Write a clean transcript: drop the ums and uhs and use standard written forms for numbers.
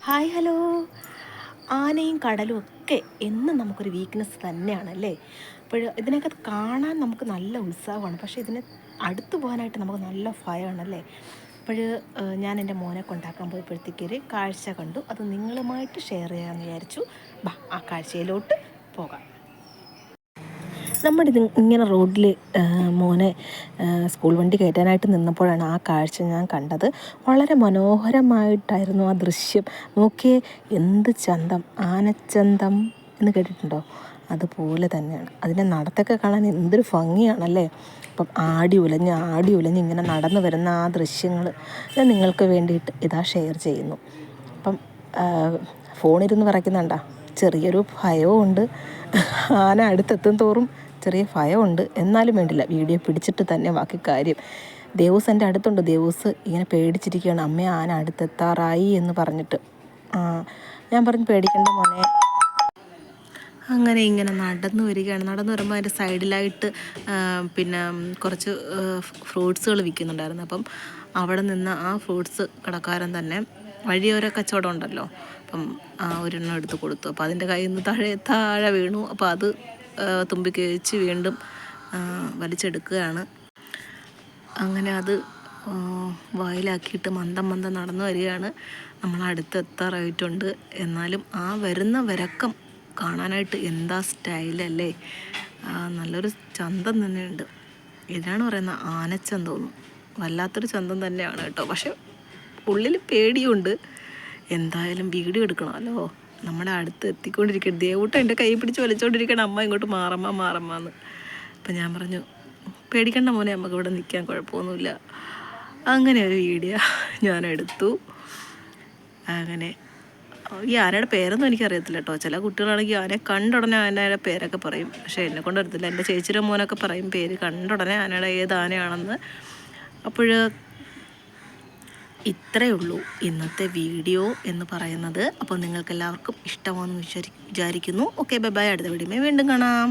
Hi hello. ആനയും കടലും ഒക്കെ എന്നും നമുക്കൊരു വീക്ക്നെസ് തന്നെയാണല്ലേ. അപ്പോൾ ഇതിനൊക്കെ കാണാൻ നമുക്ക് നല്ല ഉത്സാഹമാണ്, പക്ഷേ ഇതിനെ അടുത്ത് പോകാനായിട്ട് നമുക്ക് നല്ല ഭയമാണല്ലേ. അപ്പോൾ ഞാൻ എൻ്റെ മോനെ കൊണ്ടാക്കാൻ പോയപ്പോഴത്തേക്ക് ഒരു കാഴ്ച കണ്ടു. അത് നിങ്ങളുമായിട്ട് ഷെയർ ചെയ്യാമെന്ന് വിചാരിച്ചു. ആ കാഴ്ചയിലോട്ട് പോകാം. നമ്മളിത് ഇങ്ങനെ റോഡിൽ മോനെ സ്കൂൾ വണ്ടി കയറ്റാനായിട്ട് നിന്നപ്പോഴാണ് ആ കാഴ്ച ഞാൻ കണ്ടത്. വളരെ മനോഹരമായിട്ടായിരുന്നു ആ ദൃശ്യം. നോക്കിയേ, എന്ത് ചന്തം, ആനച്ചന്തം എന്ന് കേട്ടിട്ടുണ്ടോ? അതുപോലെ തന്നെയാണ്. അതിൻ്റെ നടത്തൊക്കെ കാണാൻ എന്തൊരു ഭംഗിയാണല്ലേ. അപ്പം ആടി ഉലഞ്ഞ് ഇങ്ങനെ നടന്നു വരുന്ന ആ ദൃശ്യങ്ങൾ ഞാൻ നിങ്ങൾക്ക് വേണ്ടിയിട്ട് ഇതാ ഷെയർ ചെയ്യുന്നു. അപ്പം ഫോണിരുന്ന് പറയുന്നുണ്ടാ, ചെറിയൊരു ഭയവും ഉണ്ട്. ആന അടുത്തെത്തും തോറും ചെറിയ ഭയമുണ്ട്. എന്നാലും വേണ്ടില്ല, വീഡിയോ പിടിച്ചിട്ട് തന്നെ ബാക്കി കാര്യം. ദേവൂസ് എൻ്റെ അടുത്തുണ്ട്. ദേവൂസ് ഇങ്ങനെ പേടിച്ചിരിക്കുകയാണ്, അമ്മ ആന അടുത്തെത്താറായി എന്ന് പറഞ്ഞിട്ട്. ഞാൻ പറഞ്ഞു പേടിക്കേണ്ട മോനെ. അങ്ങനെ ഇങ്ങനെ നടന്നു വരികയാണ്. നടന്നു വരുമ്പോൾ അതിൻ്റെ സൈഡിലായിട്ട് പിന്നെ കുറച്ച് ഫ്രൂട്ട്സുകൾ വിൽക്കുന്നുണ്ടായിരുന്നു. അപ്പം അവിടെ നിന്ന് ആ ഫ്രൂട്ട്സ് കടക്കാരൻ തന്നെ വഴിയോര കച്ചവടം ഉണ്ടല്ലോ, അപ്പം ഒരെണ്ണം എടുത്ത് കൊടുത്തു. അപ്പോൾ അതിൻ്റെ കയ്യിൽ നിന്ന് താഴെ വീണു. അപ്പോൾ അത് തുമ്പിക്കഴിച്ച് വീണ്ടും വലിച്ചെടുക്കുകയാണ്. അങ്ങനെ അത് വായിലാക്കിയിട്ട് മന്ദം നടന്നു വരികയാണ്. നമ്മൾ അടുത്തെത്താറായിട്ടുണ്ട്. എന്നാലും ആ വരുന്ന വരക്കം കാണാനായിട്ട് എന്താ സ്റ്റൈലല്ലേ. നല്ലൊരു ചന്തം തന്നെയുണ്ട്. ഇതിനാണ് പറയുന്നത് ആനച്ചന്തമെന്ന്. വല്ലാത്തൊരു ചന്തം തന്നെയാണ് കേട്ടോ. പക്ഷെ ഉള്ളിൽ പേടിയുണ്ട്. എന്തായാലും വീഡിയോ എടുക്കണമല്ലോ. നമ്മുടെ അടുത്ത് എത്തിക്കൊണ്ടിരിക്കണം. ദേവൂട്ട എൻ്റെ കൈ പിടിച്ച് വലിച്ചുകൊണ്ടിരിക്കണം, അമ്മ ഇങ്ങോട്ട് മാറമ്മ. അപ്പം ഞാൻ പറഞ്ഞു പേടിക്കണ്ട മോനെ, നമുക്ക് ഇവിടെ നിൽക്കാൻ കുഴപ്പമൊന്നുമില്ല. അങ്ങനെ ഒരു വീഡിയോ ഞാൻ എടുത്തു. അങ്ങനെ ഈ ആനയുടെ പേരൊന്നും എനിക്കറിയത്തില്ല കേട്ടോ. ചില കുട്ടികളാണെങ്കിൽ ആനയെ കണ്ടുടനെ ആനയുടെ പേരൊക്കെ പറയും. പക്ഷേ എന്നെ കൊണ്ടറിയത്തില്ല. എൻ്റെ ചേച്ചിയുടെ മോനൊക്കെ പറയും പേര് കണ്ടുടനെ ആനയുടെ ഏത് ആനയാണെന്ന്. അപ്പോൾ ഇത്രയേ ഉള്ളൂ ഇന്നത്തെ വീഡിയോ എന്ന് പറയുന്നത്. അപ്പോൾ നിങ്ങൾക്കെല്ലാവർക്കും ഇഷ്ടമാണെന്ന് വിചാരിക്കുന്നു. Okay, bye. അടുത്ത വീഡിയോയിൽ വീണ്ടും കാണാം.